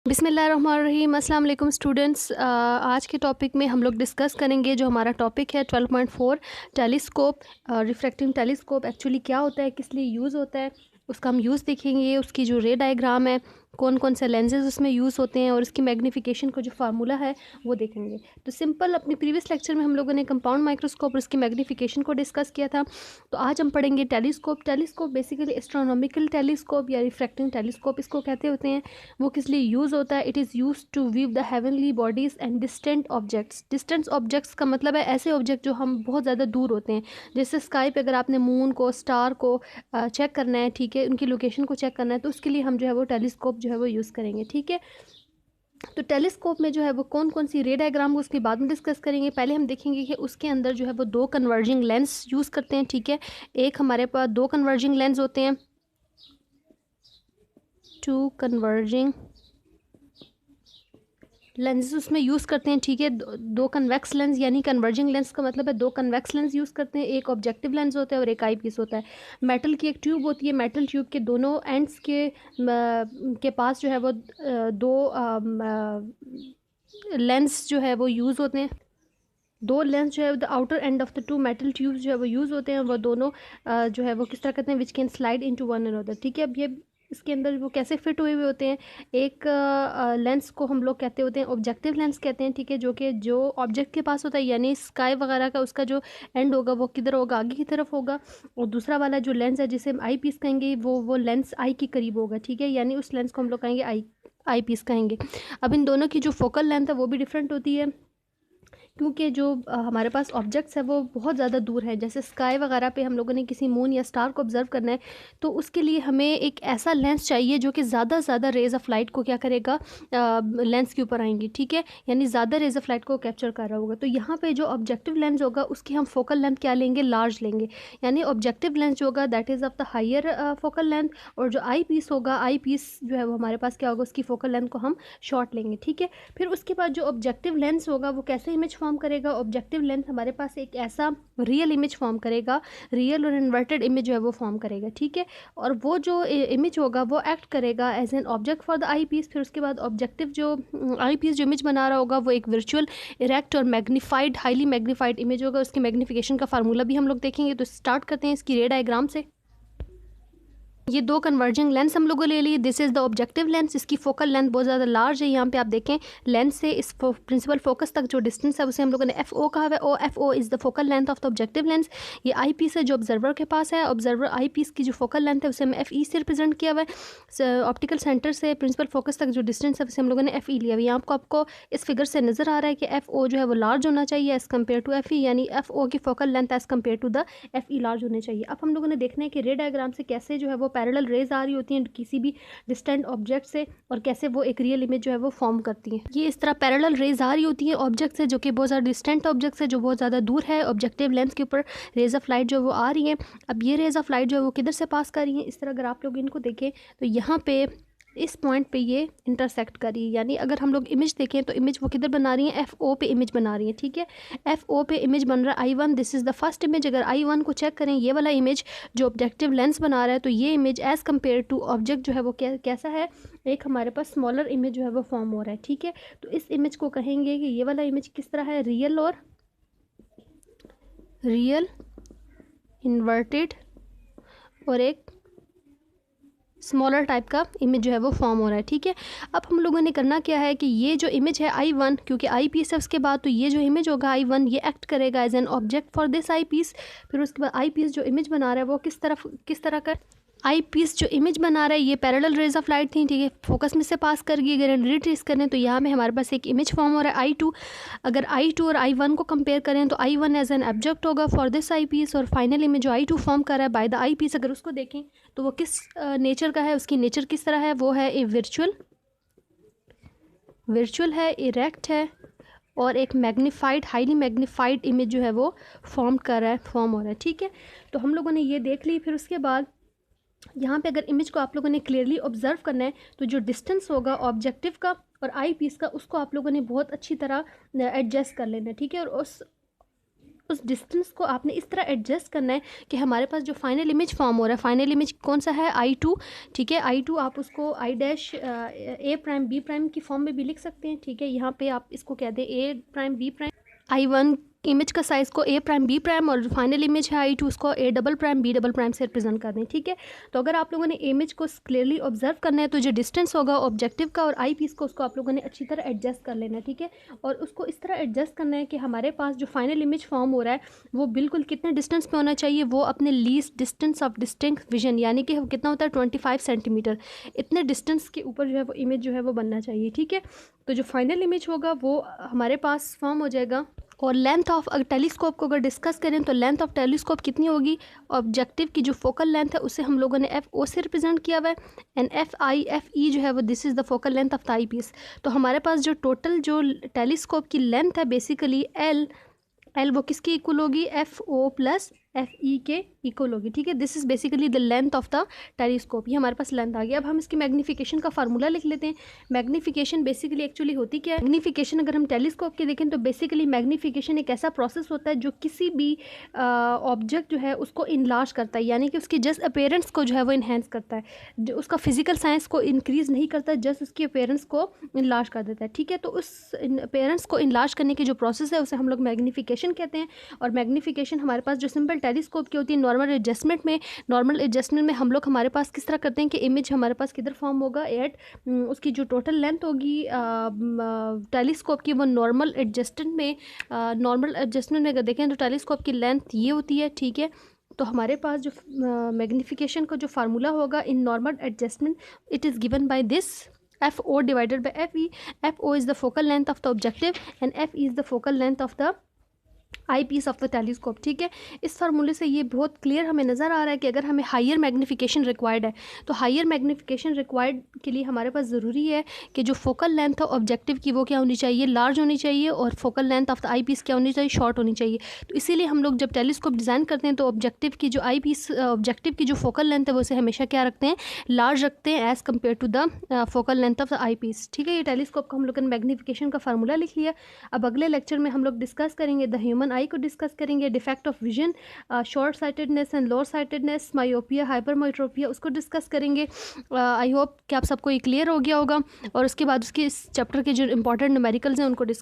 बिस्मिल्लाहिर्रहमानिर्रहीम। अस्सलाम वालेकुम स्टूडेंट्स। आज के टॉपिक में हम लोग डिस्कस करेंगे जो हमारा टॉपिक है 12.4 टेलीस्कोप। रिफ्रैक्टिंग टेलीस्कोप एक्चुअली क्या होता है, किस लिए यूज़ होता है, उसका हम यूज़ देखेंगे। उसकी जो रे डायग्राम है, कौन कौन से लेंसेज उसमें यूज़ होते हैं और इसकी मैग्नीफिकेशन का जो फार्मूला है वो देखेंगे। तो सिंपल अपनी प्रीवियस लेक्चर में हम लोगों ने कंपाउंड माइक्रोस्कोप और उसकी मैग्नीफिकेशन को डिस्कस किया था। तो आज हम पढ़ेंगे telescope. Telescope basically astronomical telescope या रिफ्रैक्टिंग टेलीस्कोप इसको कहते होते हैं। वो किस लिए यूज़ होता है? It is use to view the heavenly bodies and distant objects. Distant objects का मतलब है ऐसे ऑब्जेक्ट जो हम बहुत ज़्यादा दूर होते हैं। जैसे स्काई पे अगर आपने मून को, स्टार को चेक करना है, ठीक है, उनकी लोकेशन को चेक करना है, तो उसके लिए हम जो है वो टेलीस्कोप जो है वो यूज़ करेंगे। ठीक है, तो टेलीस्कोप में जो है वो कौन कौन सी रे डायग्राम उसके बाद में डिस्कस करेंगे। पहले हम देखेंगे कि उसके अंदर जो है वो दो कन्वर्जिंग लेंस यूज़ करते हैं। ठीक है, एक हमारे पास दो कन्वर्जिंग लेंस होते हैं, टू कन्वर्जिंग लेंस उसमें यूज़ करते हैं। ठीक है, दो कन्वेक्स लेंस, यानी कन्वर्जिंग लेंस का मतलब है दो कन्वेक्स लेंस यूज़ करते हैं। एक ऑब्जेक्टिव लेंस होता है और एक आई पीस होता है। मेटल की एक ट्यूब होती है, मेटल ट्यूब के दोनों एंड्स के पास जो है वो दो लेंस जो है वो यूज़ होते हैं। दो लेंस जो है the outer end of the two metal tubes जो है वो यूज़ होते हैं। वो दोनों जो है वो किस तरह करते हैं, which can slide into one another. ठीक है, अब ये इसके अंदर वो कैसे फिट हुए हुए होते हैं। एक लेंस को हम लोग कहते होते हैं ऑब्जेक्टिव लेंस कहते हैं। ठीक है, जो कि जो ऑब्जेक्ट के पास होता है, यानी स्काई वगैरह का उसका जो एंड होगा वो किधर होगा, आगे की तरफ होगा। और दूसरा वाला जो लेंस है जिसे हम आई पीस कहेंगे, वो लेंस आई के करीब होगा। ठीक है, यानी उस लेंस को हम लोग कहेंगे आई पीस कहेंगे। अब इन दोनों की जो फोकल लेंथ है वो भी डिफरेंट होती है, क्योंकि जो हमारे पास ऑब्जेक्ट्स है वो बहुत ज़्यादा दूर है। जैसे स्काई वगैरह पे हम लोगों ने किसी मून या स्टार को ऑब्जर्व करना है, तो उसके लिए हमें एक ऐसा लेंस चाहिए जो कि ज़्यादा से ज़्यादा रेज़ ऑफ लाइट को क्या करेगा, लेंस के ऊपर आएंगी। ठीक है, यानी ज़्यादा रेज़ ऑफ लाइट को कैप्चर कर रहा होगा। तो यहाँ पे जो ऑब्जेक्टिव लेंस होगा उसकी हम फोकल लेंथ क्या लेंगे, लार्ज लेंगे। यानी ऑब्जेक्टिव लेंस जो होगा that is of the higher focal length, और जो आई पीस होगा, आई पीस जो है वो हमारे पास क्या होगा, उसकी फोकल लेंथ को हम शॉर्ट लेंगे। ठीक है, फिर उसके बाद जो ऑब्जेक्टिव लेंस होगा वो कैसे इमेज फॉर्म करेगा। ऑब्जेक्टिव लेंस हमारे पास एक ऐसा रियल इमेज फॉर्म करेगा, रियल और इन्वर्टेड इमेज जो है वो फॉर्म करेगा। ठीक है, और वो जो इमेज होगा वो एक्ट करेगा as an object for the eye piece. फिर उसके बाद ऑब्जेक्टिव जो आई पीस जो इमेज बना रहा होगा वो एक वर्चुअल, इरेक्ट और मैग्नीफाइड, हाईली मैग्नीफाइड इमेज होगा। उसकी मैग्नीफिकेशन का फार्मूला भी हम लोग देखेंगे। तो स्टार्ट करते हैं इसकी रे डायग्राम से। ये दो कन्वर्जिंग लेंस हम लोगों ले लिए। This is the objective lens, इसकी फोकल लेंथ बहुत ज़्यादा लार्ज है। यहाँ पे आप देखें लेंस से इस प्रिंसिपल फोकस तक जो डिस्टेंस है उसे हम लोगों ने एफ ओ कहा हुआ है। O f o is the focal length of the objective lens. ये आई पीस है जो ऑब्जर्वर के पास है। ऑब्जर्वर आई पीस की जो फोकल लेंथ है उसे हम एफ ई से रिप्रेजेंट किया हुआ है। ऑप्टिकल सेंटर से प्रिंसिपल फोकस तक जो डिस्टेंस है उसे हम लोगों ने एफ ई लिया हुआ है। यहाँ आपको इस फिगर से नज़र आ रहा है कि एफ ओ जो है वो लार्ज होना चाहिए as compare to f e, यानी एफ ओ की focal length as compare to the f e large होने चाहिए। अब हम लोगों ने देखना है कि रे डायग्राम से कैसे जो है वो पैरेलल रेज आ रही होती हैं किसी भी डिस्टेंट ऑब्जेक्ट से, और कैसे वो एक रियल इमेज जो है वो फॉर्म करती हैं। ये इस तरह पैरेलल रेज आ रही होती है ऑब्जेक्ट से जो कि बहुत ज़्यादा डिस्टेंट ऑब्जेक्ट से, जो बहुत ज़्यादा दूर है। ऑब्जेक्टिव लेंस के ऊपर रेज ऑफ लाइट जो वो आ रही है। अब ये रेज ऑफ लाइट जो है वो किधर से पास कर रही है, इस तरह अगर आप लोग इनको देखें तो यहाँ पे इस पॉइंट पे ये इंटरसेक्ट कर रही है। यानी अगर हम लोग इमेज देखें तो इमेज वो किधर बना रही है, एफ ओ पे इमेज बना रही है। ठीक है, एफ ओ पे इमेज बन रहा है I one. This is the first image. अगर आई वन को चेक करें, ये वाला इमेज जो ऑब्जेक्टिव लेंस बना रहा है, तो ये image as compare to object जो है वो कैसा है, एक हमारे पास स्मॉलर इमेज जो है वो फॉर्म हो रहा है। ठीक है, तो इस इमेज को कहेंगे कि ये वाला इमेज किस तरह है, रियल और रियल, इन्वर्टेड और एक स्मॉलर टाइप का इमेज जो है वो फॉर्म हो रहा है। ठीक है, अब हम लोगों ने करना क्या है कि ये जो इमेज है आई वन, क्योंकि आई पीस है उसके बाद, तो ये जो इमेज होगा आई वन ये एक्ट करेगा as an object for this eye piece. फिर उसके बाद आई पीस जो इमेज बना रहा है वो किस तरह का आई पीस जो इमेज बना रहा है, ये पैरेलल रेज ऑफ लाइट थी। ठीक है, फोकस में से पास कर गई। अगर रिट्रेस करें तो यहाँ में हमारे पास एक इमेज फॉर्म हो रहा है आई टू। अगर आई टू और आई वन को कंपेयर करें तो I one as an object होगा फॉर दिस आई पीस, और फाइनल इमेज जो आई टू फॉर्म कर रहा है बाय द आई पीस, अगर उसको देखें तो वो किस नेचर का है, उसकी नेचर किस तरह है, वो है ए वर्चुअल है, इरेक्ट है, और एक मैग्नीफाइड, हाईली मैग्नीफाइड इमेज जो है वो फॉर्म हो रहा है। ठीक है, तो हम लोगों ने ये देख ली। फिर उसके बाद यहाँ पे अगर इमेज को आप लोगों ने क्लियरली ऑब्जर्व करना है तो जो डिस्टेंस होगा ऑब्जेक्टिव का और आई पीस का, उसको आप लोगों ने बहुत अच्छी तरह एडजस्ट कर लेना है। ठीक है, और उस उस डिस्टेंस को आपने इस तरह एडजस्ट करना है कि हमारे पास जो फाइनल इमेज फॉर्म हो रहा है, फाइनल इमेज कौन सा है, I2, ठीक है। I2 आप उसको I dash A prime B prime की फॉर्म में भी लिख सकते हैं, ठीक है। यहाँ पे आप इसको कह दें A prime B prime, I1 image का साइज़ को A प्राइम B प्राइम, और फाइनल इमेज है I2 उसको A double prime B double prime से रिप्रेजेंट कर दें, ठीक है। तो अगर आप लोगों ने इमेज को क्लियरली ऑब्जर्व करना है तो जो डिस्टेंस होगा ऑब्जेक्टिव का और आई पीस को, उसको आप लोगों ने अच्छी तरह एडजस्ट कर लेना है, ठीक है। और उसको इस तरह एडजस्ट करना है कि हमारे पास जो फाइनल इमेज फॉर्म हो रहा है वो बिल्कुल कितने डिस्टेंस पे होना चाहिए, वो अपने least distance of distinct vision, यानी कि कितना होता है 25 सेंटीमीटर, इतने डिस्टेंस के ऊपर जो है वो इमेज जो है वो बनना चाहिए, ठीक है। तो जो फाइनल इमेज होगा वो हमारे पास फॉर्म हो जाएगा। और लेंथ ऑफ, अगर टेलीस्कोप को अगर डिस्कस करें तो लेंथ ऑफ टेलीस्कोप कितनी होगी, ऑब्जेक्टिव की जो फोकल लेंथ है उसे हम लोगों ने FO से रिप्रेजेंट किया हुआ है, एंड FE जो है वो this is the focal length of the eye piece. तो हमारे पास जो टोटल जो टेलीस्कोप की लेंथ है बेसिकली L वो किसकी इक्वल होगी, FO प्लस FE के इक्वल होगी, ठीक है। This is basically the length of the telescope, ये हमारे पास लेंथ आ गया। अब हम इसकी मैग्नीफिकेशन का फार्मूला लिख लेते हैं। मैग्नीफिकेशन बेसिकली एक्चुअली होती क्या है, मैग्नीफिकेशन अगर हम टेलीस्कोप के देखें तो बेसिकली मैग्नीफिकेशन एक ऐसा प्रोसेस होता है जो किसी भी ऑब्जेक्ट जो है उसको इनलार्ज करता है, यानी कि उसकी जस्ट अपेयरेंस को जो है वो इन्हेंस करता है, जो उसका फिजिकल साइंस को इंक्रीज़ नहीं करता, जस्ट उसकी अपेयरेंस को इनलार्ज कर देता है, ठीक है। तो उस अपेयरेंस को इनलार्ज करने की जो प्रोसेस है उसे हम लोग मैग्नीफिकेशन कहते हैं। और मैग्नीफिकेशन हमारे पास जो सिंपल टेलीस्कोप की होती है नॉर्मल एडजस्टमेंट में हम लोग हमारे पास किस तरह करते हैं कि इमेज हमारे पास किधर फॉर्म होगा एट उसकी जो टोटल लेंथ होगी टेलीस्कोप की वो नॉर्मल एडजस्टमेंट में अगर देखें तो टेलीस्कोप की लेंथ ये होती है, ठीक है। तो हमारे पास जो मैग्नीफिकेशन का जो फार्मूला होगा in normal adjustment it is given by this FO divided by FE. FO is the focal length of the objective and FE is the focal length of the eye piece of the telescope, ठीक है। इस फार्मूले से ये बहुत clear हमें नज़र आ रहा है कि अगर हमें हायर मैग्नीफिकेशन रिक्वायर्ड है तो हायर मैग्नीफिकेशन रिक्वायर्ड के लिए हमारे पास ज़रूरी है कि जो फोकल लेंथ है ऑब्जेक्टिव की वो क्या होनी चाहिए, लार्ज होनी चाहिए, और focal length of the eye piece क्या होनी चाहिए, शॉर्ट होनी चाहिए। तो इसीलिए हम लोग जब टेलीस्कोप डिज़ाइन करते हैं तो ऑब्जेक्टिव की जो आई पीस ऑब्जेक्टिव की जो फोकल लेंथ है वो उसे हमेशा क्या रखते हैं, लार्ज रखते हैं as compare to the focal length of the eye piece, ठीक है। ये टेलीस्कोप का हम लोग ने मैग्नीफिकेशन का फार्मूला लिख लिया। अब अगले लेक्चर में हम लोग डिस्कस करेंगे द ह्यूमन आई को डिस्कस करेंगे, defect of vision, short sightedness and lower sightedness, myopia, hypermetropia, उसको डिस्कस करेंगे। आई होप कि आप सबको ये क्लियर हो गया होगा। और उसके बाद उसके इस चैप्टर के जो इंपॉर्टेंट न्यूमेरिकल्स हैं उनको डिस्कस